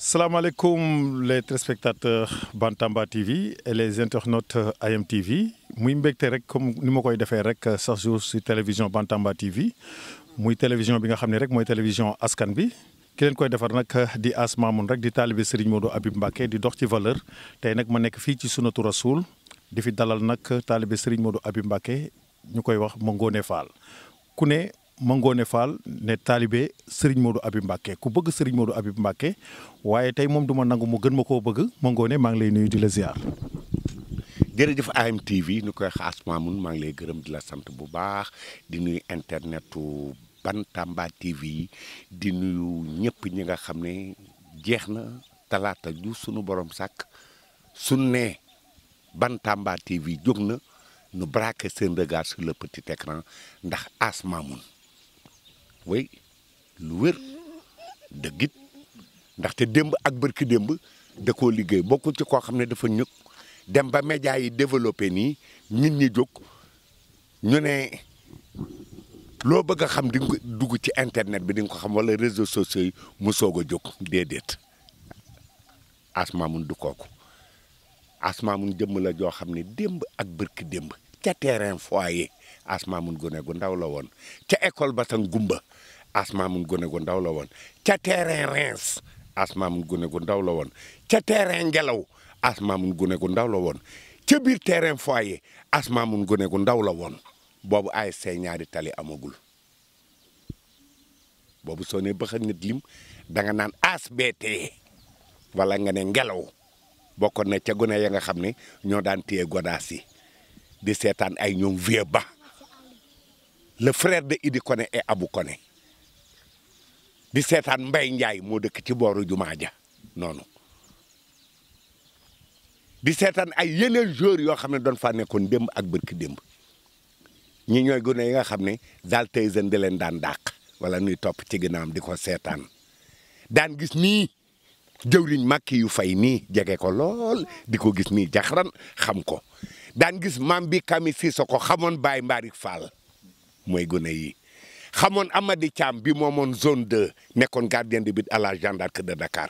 salaamaaleykum les téléspectateurs Bantamba TV et les internautes IM TV muy mbégte rek comme ni ma koy defee rek chaque jour si télévision Bantamba TV muy télévision bi nga xam ne rek mooy télévision askan bi ki leen koy defar nag di As Mamoun rek di taalibe Serigne Modou Habib Mbacké di dox ci valeur tey nag ma nekk fii ci Sunatu Rasoul di fi dalal nag taalibe Serigne Modou Habib Mbacké ñu koy wax Mangone Fall ku ne Mangone Fall ne taalibe Serigne Modou Habib Mbacké ku bëgg Serigne Modou Habib Mbacké waaye tey moom du ma nangu mu gën ma koo bëgg Mangone maa ngi lay nuyu di la ziar. jërëjëf AMTV ñu koy As Mamoun maa ngi lay gërëm di la sant bu baax di nuyu internetu Bantamba TV di nuyu ñëpp ñi nga xam ne jeex na talaata ju sunu borom sàkk su ne Bantamba TV jóg na nu braqué seen regard sur le petit écran ndax As Mamoun way lu wér dëggit ndaxte démb ak bërki démb da koo liggéey bokkul ci koo xam ne dafa ñëg dem ba média yi développé nii nit ñi jóg ñu ne loo bëgg a xam di nga dugg ci internet bi di nga ko xam wala réseaux sociaux yi mu soog a jóg déedéet As Mamoun du kooku As Mamoun jëmm la joo xam ne démb ak bërki démb ca terrain foyer As Mamoun gone gu ndaw la woon ca école Basang Gumba As Mamoun gone gu ndaw la woon ca terrain Reims As Mamoun gone gu ndaw la woon ca terrain Ngelaw As Mamoun gone gu ndaw la woon ca biir terrain foyer As Mamoun gone gu ndaw la woon boobu ASC ñaari tali amagul boobu soo ne bëx nit lim da nga naan ASBT wala nga ne Ngelaw bokkoon na ca gone ya nga xam ne ñoo daan téye godaas yi di seetaan ay ñoom Vieux Ba le frère de Idi Koné et Abou Koné di seetaan Mbay Njaay moo dëkk ci booru jumaa ja noonu di seetaan ay yeneen joueurs yoo xam ne doon faa nekkoon démb ak bërki démb ñi ñooy gone yi nga xam ne daal tey seen di leen daan dàq wala nuy topp ci ginnaawam di ko seetaan daan gis nii jëwriñ Màkki yu fay nii jege ko lool di ko gis nii jaxran xam ko daan gis maam bi kami si so ko xamoon Baye Mbarik Fall mooy gone yi xamoon Amady Thiam bi moomoon zone 2 nekkoon gardien de but à la gendarmerie de Dakar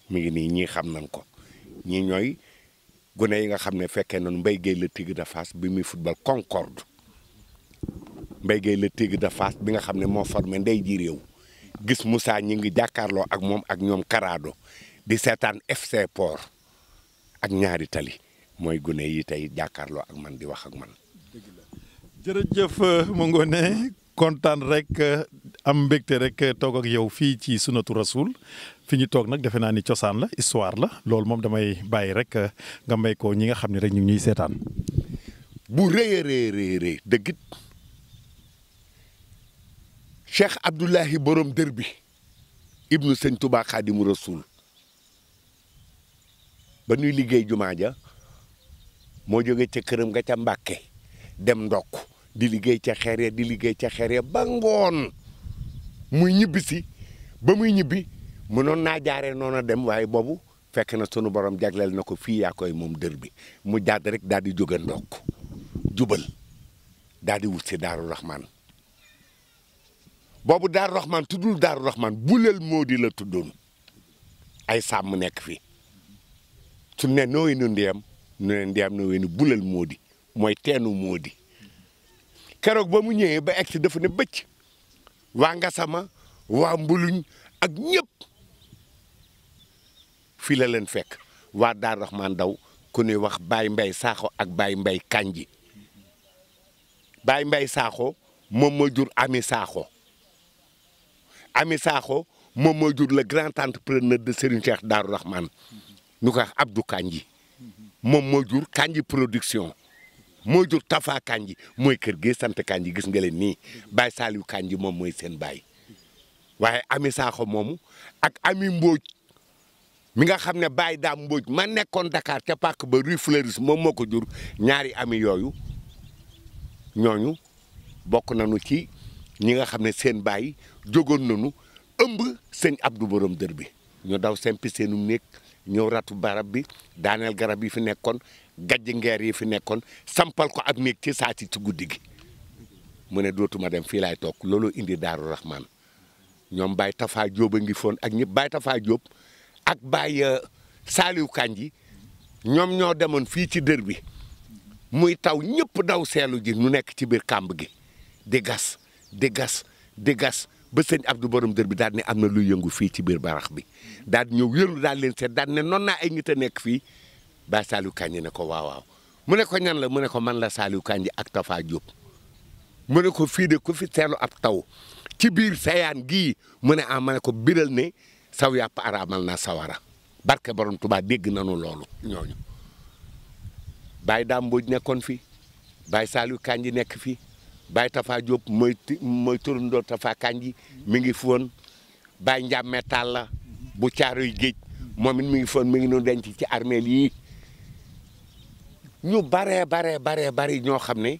mi ngi nii ñii xam nañ ko ñii ñooy gone yi nga xam ne fekkee noonu Mbaye Gueye le Tigre de Fass bi muy football Concorde Mbaye Gueye le Tigre de Fass bi nga xam ne moo formé ndey ji réew gis Moussa ñi ngi jàkkaarloo ak moom ak ñoom Karado di seetaan FC Port ak ñaari tali mooy gune yi tey jàkkaarloo ak man di wax ak man. jërëjëf Mangone kontaan rek am mbégte rek toog ak yow fii ci Sunatu Rasoul fi ñu toog nag defe naa ni cosaan la histoire la loolu moom damay bàyyi rek nga may ko ñi nga xam ne rek ñu ngi ñuy seetaan. bu rëy a rëy dëggit Cheikh Abdoulahi borom dër bi ibnu sëñ Touba Xaadimu Rasul ba ñuy liggéey jumaa ja moo jóge ca këram nga ca Mbàkke dem ndokk di liggéey ca xeer ya ba ngoon muy ñibbisi ba muy ñibbi mënoon naa jaaree noonu dem waaye boobu fekk na sunu borom jagleel na ko fii yaa koy moom dër bi mu jàdd rek daal di jóge ndokk jubal daal di wut si Daaru Rahman boobu Daaru Rahman tuddul Daaru Rahman buleel moodi la tuddoon ay sàmm nekk fi su ne nooy nu ndeyam nu ne ndeyam no wee ni buleel moodi mooy teenu moodi keroog ba mu ñëwee ba egsi dafa ne bëcc waa Ngasama waa Mbuluñ ak ñëpp fii la leen fekk waa Daaru Rahman daw ku ñuy wax Baye Mbay Saaxo ak Baye Mbay Kanji Baye Mbay Saaxo moom moo jur Ami Saaxo Ami Saaxo moom moo jur le grand entrepreneur de Serigne Cheikh Daaru Rahman ñu ko wax Abdou Kanji moom moo jur Kanji production moo jur Tafa Kanji mooy kër gi sant Kanji gis nga leen nii Baye Saliou Kanji moom mooy seen baay waaye Ami Saaxo moomu ak Ami Mbóoj mi nga xam ne Baye Daam Mbóoj ma nekkoon Dakar ca pàkk ba Rue Fleuris moom moo ko jur ñaari ami yooyu ñooñu bokk nañu ci ñi nga xam ne seen baay jógoon nañu ëmb sëñ Abdou borom dër bi ñu daw sempi seenum néeg ñëw ratu barab bi daaneel garab yi fi nekkoon gajj ngeer yi fi nekkoon sampal ko ab néeg ci saati ci guddi gi mu ne dootuma dem fii laay toog loolu indi Daaru Rahman ñoom Baye Tafa Diop a ngi foon ak ñëpp Baye Tafa Diop ak Baye Saliou Kandji ñoom ñoo demoon fii ci dër bi muy taw ñëpp daw seelu ji ñu nekk ci biir kàmb gi di gas di gas di gas ba sëñ Abdou borom dër bi daal ne am na luy yëngu fii ci biir barax bi daal di ñëw yëngu daal leen seet daal ne noon naa ay nit a nekk fii Baye Saliou Kandji ne ko waaw waaw mu ne ko ñan la mu ne ko man la Saliou Kandji ak Tafa Diop mu ne ko fii de ku fi seelu ab taw ci biir sayaan gii mu ne ma ne ko biral ne saw yàpp araamal naa sawara barke borom Tuubaa dégg nanu loolu ñooñu Baye Dame Mbodj nekkoon fi Baye Saliou Kandji nekk fi Baye Tafa Diop mooy turandoo Tafa Kandji mi ngi foon Baye Ndiame Tall la bu Caaroy Géej moom it mi ngi foon mi ngi nu denc ci armeel yi ñu baree ñoo xam ne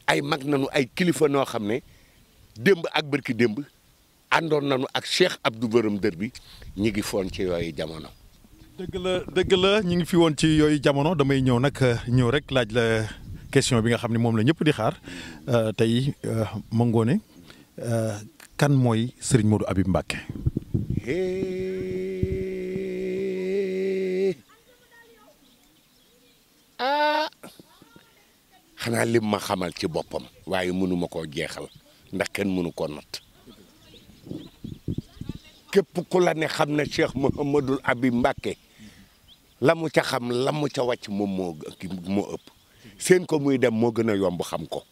ay mag nañu ay kilifa noo xam ne démb ak bërki démb àndoon nañu ak Cheikh Abdou borom dër bi ñi ngi foon ci yooyu jamono. dëgg la ñu ngi fi woon ci yooyu jamono damay ñëw nag ñëw rek laaj la question bi nga xam ne moom la ñëpp di xaar tey ma ngoone kan mooy Serigne Modou Habib Mbacké. xanaa lim ma xamal ci boppam waaye mënuma koo jeexal ndax kenn mënu koo natt képp ku la ne xam na Cheikh Mouhamadul Habib Mbacké la mu ca xam la mu ca wàcc moom moo ëpp seen ko muy dem moo gën a yomb xam ko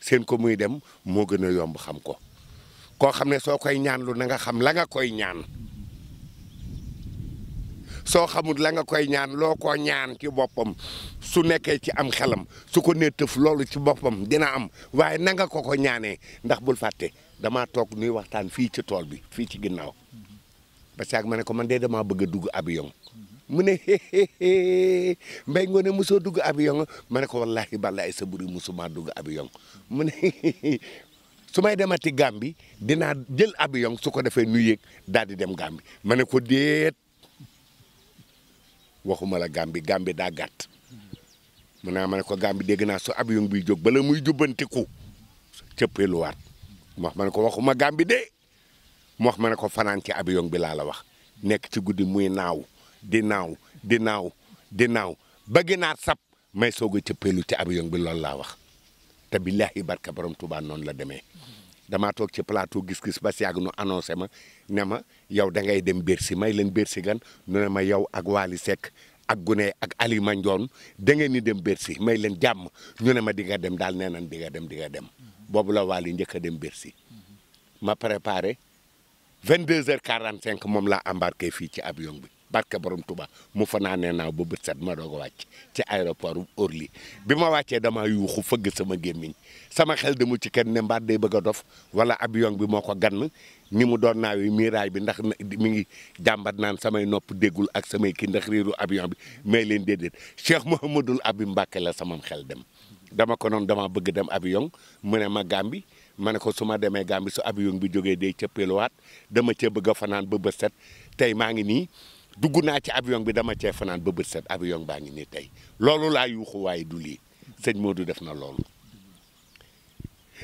seen ko muy dem moo gën a yomb xam ko koo xam ne soo koy ñaan lu na nga xam la nga koy ñaan soo xamul la nga koy ñaan loo ko ñaan ci boppam su nekkee ci am xelam su ko nee tëf loolu ci boppam dina am waaye na nga ko ñaanee ndax bul fàtte damaa toog nuy waxtaan fii ci tool bi fii ci ginnaaw ba saag ma ne ko man de damaa bëgg a dugg avion mu ne Mbaye Ngoné mosoo dugg avion ma ne ko wallaahi balla ay sa buri mosuma dugg avion mu ne su may demati Gàmbi dinaa jël avion su ko defee nu yéeg daal di dem Gàmbi ma ne ko déet waxuma la Gàmbi daa gàtt mu naa ma ne ko Gàmbi dégg naa su avion biy jóg bala muy jubbantiku cëppeeluwaat mu wax ma ne ko waxuma Gàmbi de mu wax ma ne ko fanaan ci avion bi laa la wax nekk ci guddi muy naaw di naaw ba ginaar sab may soog a cëppeelu ci avion bi loolu laa wax te billaahi barka borom Tuubaa noonu la demee damaa toog ci plateau gis-gis ba si yàgg nu annoncé ma ne ma yow da ngay dem Bercy may leen Bercy gan nu ne ma yow ak Waly Seck ak Gune ak Ali Mandione da ngeen ni dem Bercy may leen jàmm ñu ne ma di nga dem daal nee nañ di nga dem boobu la Waly njëkk a dem Bercy ma préparé 22h45 moom laa embarqué fii ci avion bi barke borom Touba mu fanaanee naaw ba bët set ma doog a wàcc ci aéroport Orly bi ma wàccee damaa yuuxu fëgg sama gémmiñ sama xel demu ci kenn ne mbaat day bëgg a dof wala avion bi moo ko gann ni mu doon naawi miiraay bi ndax mi ngi jàmbat naan samay nopp déggul ak samay kii ndax riiru avion bi may leen déedéet Cheikh Mouhamadul Habib Mbacké la samam xel dem dama ko noonu dama bëgg dem avion mu ne ma Gàmbi ma ne ko su ma demee Gàmbi su avion bi jógee day cëppeeluwaat dama cee bëgg a fanaan ba bët set tey maa ngi nii dugg naa ci avion bi dama cee fanaan ba bët set avion baa ngi nii tey loolu laa yuuxu waaye du lii sëñ Modou def na loolu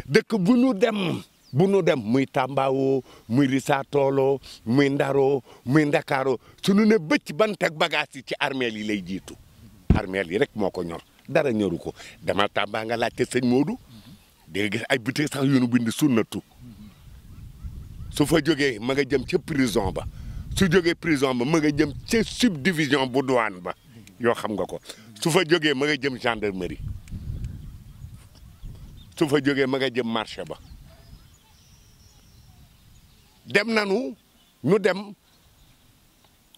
dëkk bu nu dem muy Tambawoo muy Risatolo muy Ndaro muy Ndakaro suñu ne bëcc ban teg bagage yi ci armeel yi lay jiitu armeel yi rek moo ko ñor dara ñoru ko dama Tamba nga laajte sëñ Modou di nga gis ay butik sax yu nu bind sunnatu su fa jógee ma nga jëm ca prison ba su jógee prison ba ma nga jëm ca subdivision bu douane ba yoo xam nga ko su fa jógee ma nga jëm gendarmerie su fa jógee ma nga jëm marché ba dem nanu ñu dem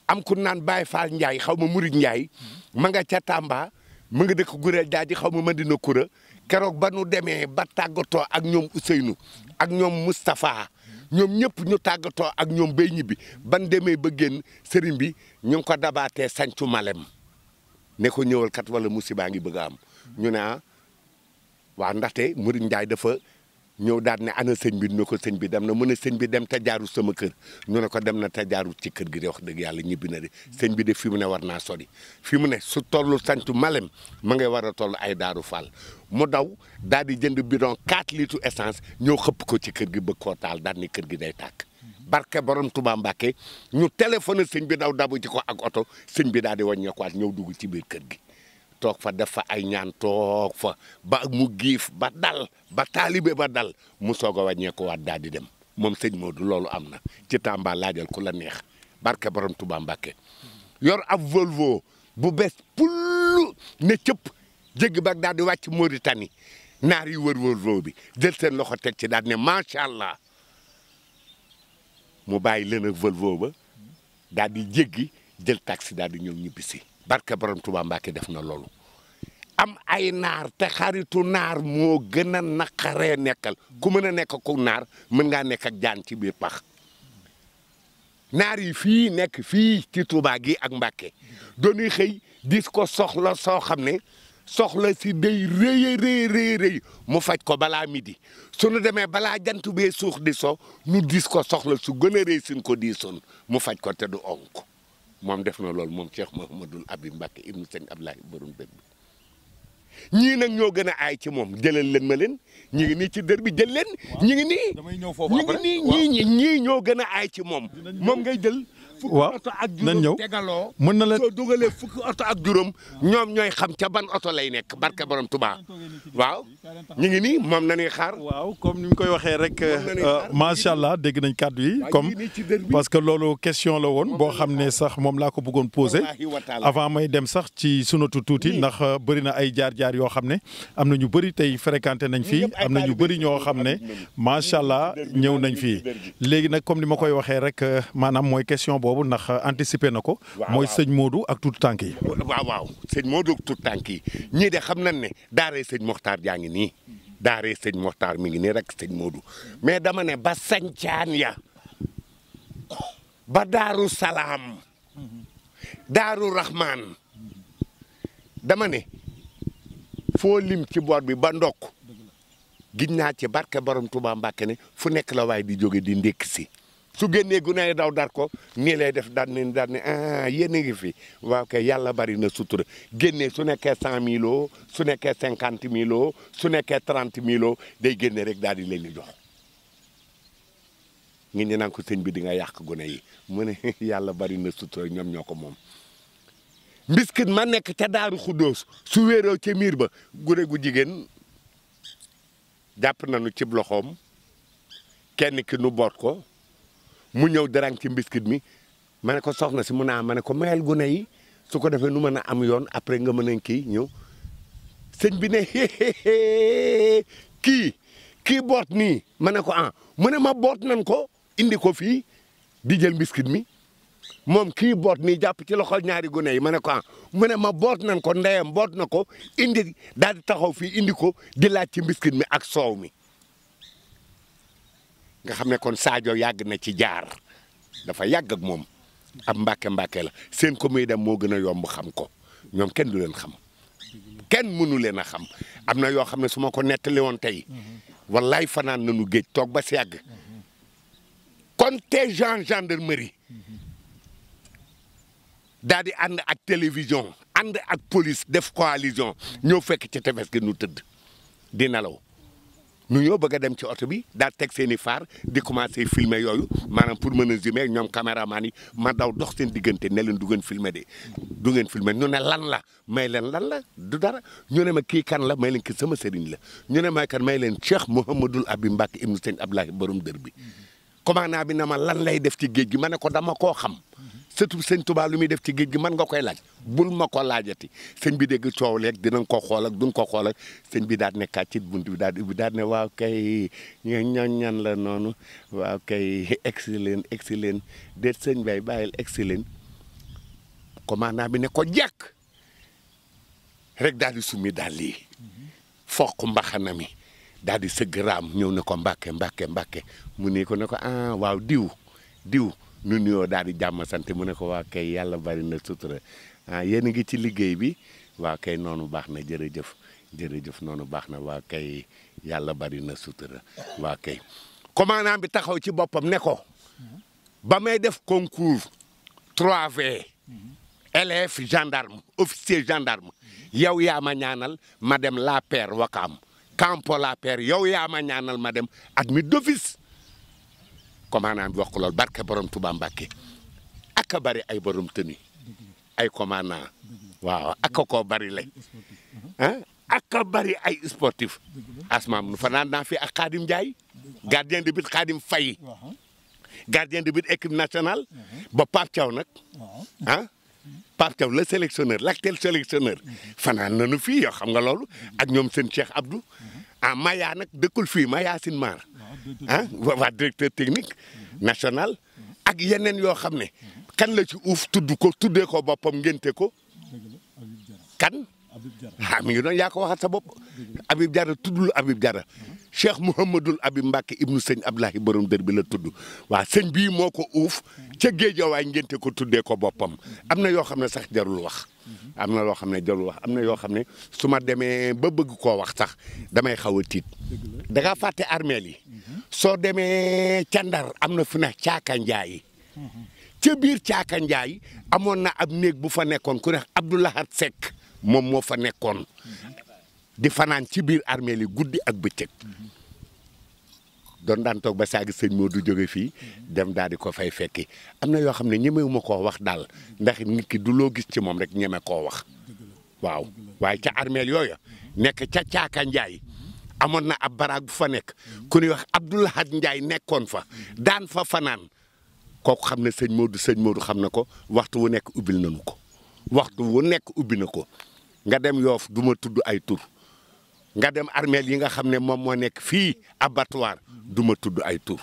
am ku naan Baye Fall Ndiaye xaw ma Murid Ndiaye ma nga ca Tamba ma nga dëkk Gurel Jaaji xaw ma Madina Kura keroog ba nu demee ba tàggatoo ak ñoom Ousseynou ak ñoom Moustapha ñoom ñëpp ñu tàggatoo ak ñoom bay ñibbi ban demee ba génn sëriñ bi ñu ngi ko dabaatee sancu Malem ne ko ñëwal kat wala musiba ngi bëgg a am ñu ne waaw ndaxte Murid Ndiaye dafa ñëw daal ne ana sëñ bi ne ko sëñ bi dem na mu ne sëñ bi dem te jaarul sama kër ñu ne ko dem na te jaarul ci kër gi de wax dëgg yàlla ñibbi na de sëñ bi de fi mu ne war naa sori fi mu ne su tollu santu Malem ma ngay war a toll ay Daaru Fall mu daw daal di jënd bidon 4 litres essence ñëw xëpp ko ci kër gi bëgg koo taal daal ni kër gi day tàkk barke borom Touba Mbàkke ñu téléphoné sëñ bi daw dabu ci ko ak oto sëñ bi daal di wàññeekuwaat ñëw dugg ci biir kër gi toog fa def fa ay ñaan toog fa ba mu giif ba dal ba taalibe ba dal mu soog a wàññeekuwaat daal di dem moom sëñ Modou loolu am na ci Tamba laajal ku la neex barke borom Touba Mbàkke yor ab Volvo bu bees pull ne cëpp jéggi ba daal di wàcc Mauritanie naar yi wër Volvo bi jël seen loxo teg ci daal ne macha allah mu bàyyi leen ak Volvo ba daal di jéggi jël taxi daal di ñëw ñibbisi barke borom Touba Mbàkke def na loolu am ay naar te xaritu naar moo gën a naqaree nekkal ku mën a nekk ku naar mën ngaa nekk ak jaan ci biir pax naar yi fii nekk fii ci Touba gi ak Mbàkke doon xëy dis ko soxla soo xam ne soxla si day rëy mu faj ko balaa midi suñu demee balaa jant bee suux di so ñu dis ko soxla su gën a rëy suñ ko diisoon mu faj ko te du onk moom def na loolu moom Cheikh Mouhamadoul Habib Mbacké ibnu sëñ Abdoulaye borom dër bi ñii nag ñoo gën a aay ci moom jëlal leen ma leen ñi ngi nii ci dër bi jël leen ñi ngi nii ñii ñoo gën a aay ci moom moom ngay jël fukki oto ak juróom tegaloo mën na la soo dugalee fukki oto ak juróom ñoom ñooy xam ca ban oto lay nekk barke borom Touba waaw ñu ngi nii moom nañuy xaar waaw comme ni mu koy waxee rek macha allah dégg nañ kàddu yi comme parce que loolu question la woon boo xam ne sax moom laa ko bëggoon posé avant may dem sax ci sunatu tuuti ndax bëri na ay jaar-jaar yoo xam ne am na ñu bëri tey fréquenté nañ fii am na ñu bëri ñoo xam ne macha allah ñëw nañ fii léegi nag comme ni ma koy waxee rek maanaam mooy question boobu ndax anticiper na ko mooy sëñ Modou ak tuut tànk yi waaw sëñ Modou ak tuut tànk yi ñii de xam nañ ne daaree sëñ Mokhtar jaa ngi nii daaree sëñ Mokhtar mi ngi nii rek sëñ Modou mais dama ne ba sancaan ya ba Daaru Salaam Daaru Rahman dama ne foo lim ci boor bi ba ndokk gis naa ci barke borom Touba Mbàkke ne fu nekk la waaye di jóge di ndékk si su génnee gu nay daw dar ko nii lay def daan ne yéen a ngi fi waaw kay yàlla bari na sutura génnee su nekkee 100 000 su nekkee 50 000 su nekkee 30 000 day génne rek daal di leen di jox ngi ñu naan ko sëñ bi di nga yàq gune yi mu ne yàlla bari na sutura ñoom ñoo ko moom mbiskit ma nekk ca Daaru Xuddoos su wéeroo ca miir ba gune gu jigéen jàpp nañu cib loxoom kenn ki nu boot ko mu ñëw darang ci mbiskit mi ma ne ko soxna si mun a ma ne ko mayal gune yi su ko defee nu mën a am yoon après nga mën a kii ñëw sëñ bi ne kii boot nii ma ne ko mu ne ma boot nan ko indi ko fii di jël mbiskit mi moom kii boot nii jàpp ci loxol ñaari gune yi ma ne ko mu ne ma boot nan ko ndeyam boot na ko indi daal di taxaw fii indi ko di laaj ci mbiskit mi ak soow mi nga xam ne kon Sadio yàgg na ci jaar dafa yàgg ak moom ab mbàkke la seen ko muy dem moo gën a yomb xam ko ñoom kenn du leen xam kenn mënu leen a xam am na yoo xam ne su ma ko nettali woon tey wallaay fanaan nañu géej toog ba si yàgg contingent gendarmerie daal di ànd ak télévision ànd ak police def coalition ñëw fekk ci tefes gi nu tëdd di nelaw nu ñoo bëgg a dem ci oto bi daal teg seen i faar di commencé filmer yooyu maanaam pour mën a zoomer ñoom caméraman yi ma daw dox seen diggante ne leen du ngeen filmer de du ngeen filmer ñu ne lan la may leen lan la du dara ñu ne ma kii kan la may leen ki sama sëriñ la ñu ne may kan may leen Cheikh Mouhamadoul Habib Mbacké ibnu sëñ Abdoulaye borom dër bi commandant bi na ma lan lay def ci géej gi ma ne ko dama koo xam surtout sëñ Touba lu muy def ci géej gi man nga koy laaj bul ma ko laajati sëñ bi dégg coow leeg dinañ ko xool ak duñ ko xool ak sëñ bi daal nekkaat ci bunt bi daal di ubbi daal ne waaw kay ñan la noonu waaw kay excellent déet sëñ bay bàyyil excellent commandant bi ne ko jekk rek daal di summi daal lii foq mbaxana mi daal di sëgg raam ñëw ne ko Mbàkke mu ne ko waaw diw nu nuyoo daal di jàmm sant mu ne ko waa kay yàlla bari na sutura yéen a ngi ci liggéey bi waa kay noonu baax na jërëjëf noonu baax na waa kay yàlla bari na sutura waa kay commandant bi taxaw ci boppam ne ko ba may def concours 3V élève gendarme officier gendarme yow yaa ma ñaanal ma dem la paire Wakaam campo la paire yow yaa ma ñaanal ma dem admis d'office commandant bi wax ko loolu barke borom Touba Mbacké ak a bari ay borom tëni ay commandant waaw ak a koo bari lay ah ak a bari ay sportif asmaam nu fanaan naa fi ak Khadim Ndiaye gardien de but Khadim Faye gardien de but équipe nationale ba Pape Thiaw nag ah Pape Thiaw le sélectionneur l'actuel sélectionneur fanaan nañu fii yoo xam nga loolu ak ñoom seen Cheikh Abdou ah Maya nag dëkkul fii Maya Sin Mar ah waa directeur technique national ak yeneen yoo xam ne kan la ci uuf tuddee ko boppam ngénte ko kan ah mi ngi doon yaa ko waxat sa bopp Habib Diarra tuddul Habib Diarra Cheikh Mouhamadul Habib Mbacké ibnu sëñ Abdoulahi borom dër bi la tudd waaw sëñ bii moo ko uuf ca Géejawaay ngénte ko tuddee ko boppam am na yoo xam ne sax jarul wax am na loo xam ne jarul wax am na yoo xam ne su ma demee ba bëgg koo wax sax damay xaw a tiit da ngaa fàtte armeel yi soo demee ca Ndar am na fu ne Caaka Njaay ca biir Caaka Njaay amoon na ab néeg bu fa nekkoon ku ne Abdoulahat Seck moom moo fa nekkoon di fanaan ci biir armeel yi guddi ak bëccëg doon daan toog ba saagi sëñ Modou jóge fii dem daal di ko fay fekki am na yoo xam ne ñemewuma koo wax daal ndax nit ki du loo gis ci moom rek ñeme koo wax waaw waaye ca armeel yooya nekk ca Caaka Njaay amoon na ab baraag bu fa nekk ku ñuy wax Abdoulahat Njaay nekkoon fa daan fa fanaan kooku xam ne sëñ Modou xam na ko waxtu wu nekk ubbil nañu ko waxtu wu nekk ubbi na ko nga dem Yoof du ma tudd ay tur nga dem armeel yi nga xam ne moom moo nekk fii abattoir du ma tudd ay tur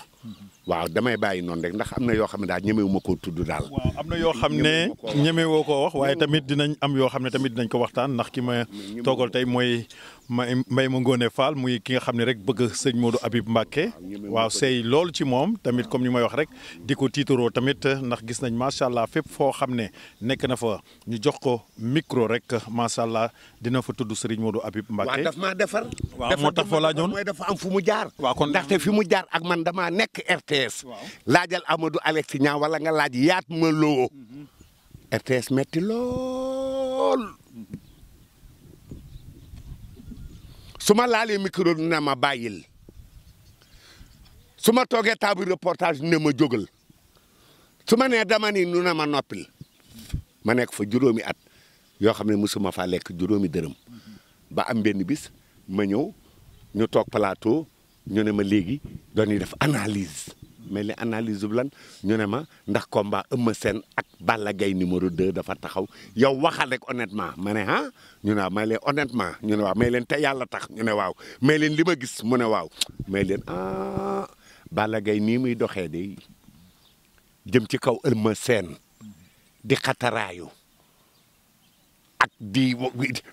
waaw damay bàyyi noonu rek ndax am na yoo xam ne daal ñemewu ma koo tudd daal. waaw am na yoo xam ne ñemewoo koo wax waaye tamit dinañ am yoo xam ne tamit dinañ ko waxtaan ndax ki ma toogal tey mooy Mbaye Ngoné Fall muy ki nga xam ne rek bëgg sëñ Modou Habib Mbacké waaw sey loolu ci moom tamit comme ni may wax rek di ko tiitaroo tamit ndax gis nañ macha allah fépp foo xam ne nekk na fa ñu jox ko micro rek macha allah dina fa tudd sëriñ Modou Habib Mbacké. waaw daf maa defar. waaw moo tax fa laa ñëwoon mooy dafa am fu mu jaar. waaw kon ndaxte fi mu jaar ak man damaa nekk RTS. laajal Amadou Alex Niang wala nga laaj yaat ma loo. RTS metti lool. su ma laalee micro ne ma bàyyil su ma toogee table reportage ne ma jógal su ma nee dama ni nu ne ma noppil ma nekk fa juróomi at yoo xam ne mosuma faa lekk juróomi dërëm ba am benn bis ma ñëw ñu toog plateau ñu ne ma léegi doon def analyse mais li analyse bu lan ñu ne ma ndax combat Eumeu Sène ak Balla Gaye numéro 2 dafa taxaw yow waxal rek honnêtement ma ne ah ñu ne waaw may leen honnêtement ñu ne waaw may leen te yàlla tax ñu ne waaw may leen li ma gis mu ne waaw may leen ah Balla Gaye nii muy doxee de jëm ci kaw Eumeu Sène di xataraayu ak di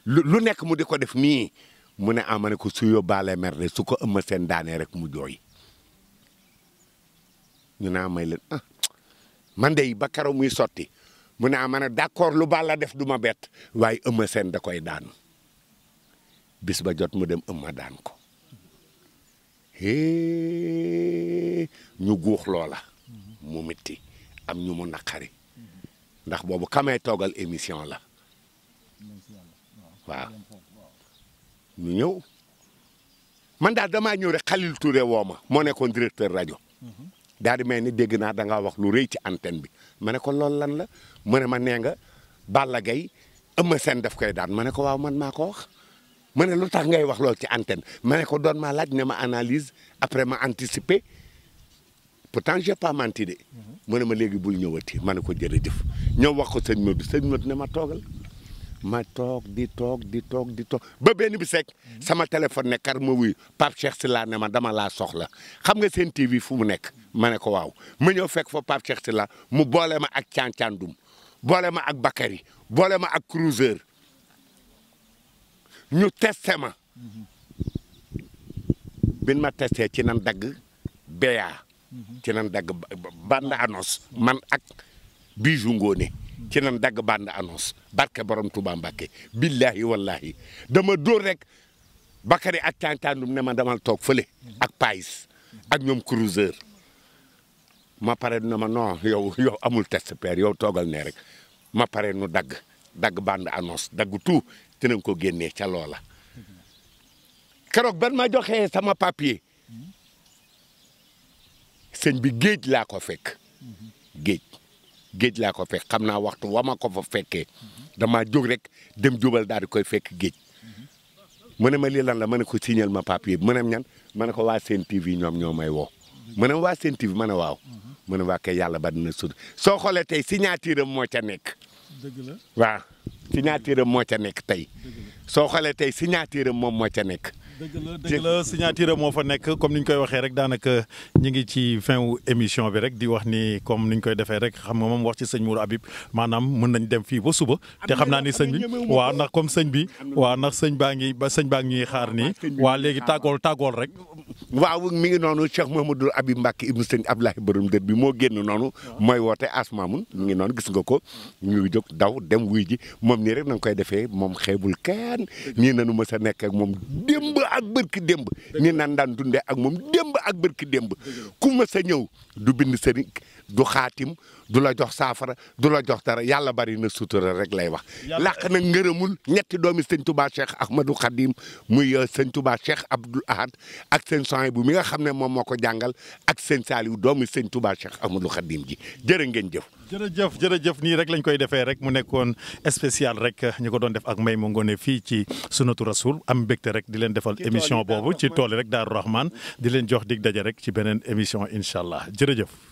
lu nekk mu di ko def nii mu ne ah ma ne ko su yóbbaale mer de su ko Eumeu Sène daanee rek mu jooy. ñu naa may leen ah man de ba karaw muy sotti mu ne ma ne d'accord lu Balla def du ma bett waaye Eumeu Sène da koy daan bis ba jot mu dem Eumeu daan ko ñu guux loola mu mitti am ñu mu naqari ndax boobu kamay toogal émission la waaw ñu ñëw man daal damaa ñëw rek Khalil Touré woo ma moo nekkoon directeur rajo. daal di mel ni dégg naa da ngaa wax lu rëy ci antenne bi ma ne ko loolu lan la mu ne ma nee nga Balla Gaye Eumeu Sène daf koy daan ma ne ko waaw man maa ko wax ma ne lu tax ngay wax loolu ci antenne ma ne ko doon maa laaj ne ma analyse après ma anticiper pourtant j'ai pas menti de mu ne ma léegi bul ñëwati ma ne ko jërëjëf ñëw wax ko sëñ Modou ne ma toogal ma toog di toog ba benn bi sekk sama téléphone ne kar ma wuy Pape Cheikh Sylla ne ma dama laa soxla xam nga seen TV fu mu nekk ma ne ko waaw ma ñëw fekk fa Pape Cheikh Sylla mu boole ma ak Cancandum boole ma ak Bakary boole ma ak Cruiser ñu testé ma bin ma testé ci nan dagg BA ci nan dagg bande annonce man ak Bijou Ngoné ci nan dagg bande annonce barke borom Touba Mbacké billahi wallahi dama dóor rek Bakary ak Cancandum ne ma damal toog fële ak Pais ak ñoom Cruiser ma pare na ma non yow amul test père yow toogal ne rek ma pare nu dagg bande annonce dagg tout dinañ ko génnee ca loola keroog ban ma joxee sama papier sëñ bi géej laa ko fekk géej laa ko fekk xam naa waxtu wa ma ko fa fekkee damaa jóg rek dem jubal daal di koy fekk géej mu ne ma lii lan la ma ne ko signal ma papier bi mu ne ñan ma ne ko waa Sen TV ñoom ñoo may woo mu ne waa Sen TV ma ne waaw mu ne waa kay yàlla ba dina sud soo xoolee tey signature am moo ca nekk dëgg la waaw signature am moo ca nekk tey soo xoolee tey signature am moom moo ca nekk dëgg la signature moo fa nekk comme ni ñu koy waxee rek daanaka ñu ngi ci fin wu émission bi rek di wax ni comme ni ñu koy defee rek xam nga moom wax ci sëñ Mourou Habib maanaam mën nañ dem fii ba suba te xam naa ni sëñ bi waaw ndax comme sëñ bi waaw ndax sëñ baa ngi ñuy xaar nii waa léegi tàggool rek waaw mi ngi noonu Cheikh Mouhamadoul Habib Mbacké ibnu sëñ Abdoulaye borom dër bi moo génn noonu mooy woote Asmamoun mi ngi noonu gis nga ko ñuy jóg daw dem wuy ji moom nii rek na nga koy defee moom xeebul kenn nii nanu mës a nekk ak moom démb ak bërki démb nii nan daan dundee ak moom démb ak bërki démb ku mës a ñëw du bind sëriñ du xaatim du la jox saafara du la jox dara yàlla bari na sutura rek lay wax làq na ngërëmul ñetti doomi sëñ Touba Cheikh Ahmadou Khadim muy sëñ Touba Cheikh Abdoul Ahad ak sëñ Souhaïbou mi nga xam ne moom moo ko jàngal ak sëñ Saliou doomi sëñ Touba Cheikh Ahmadou Khadim ji jërë ngeen jëf jërëjëf nii rek lañ koy defee rek mu nekkoon spécial rek ñu ko doon def ak Mayma Ngoné fii ci Sunatu Rasul am mbégte rek di leen defal émission boobu ci tool yi rek Daaru Rahman di leen jox dig daje rek ci beneen émission incha allah jërëjëf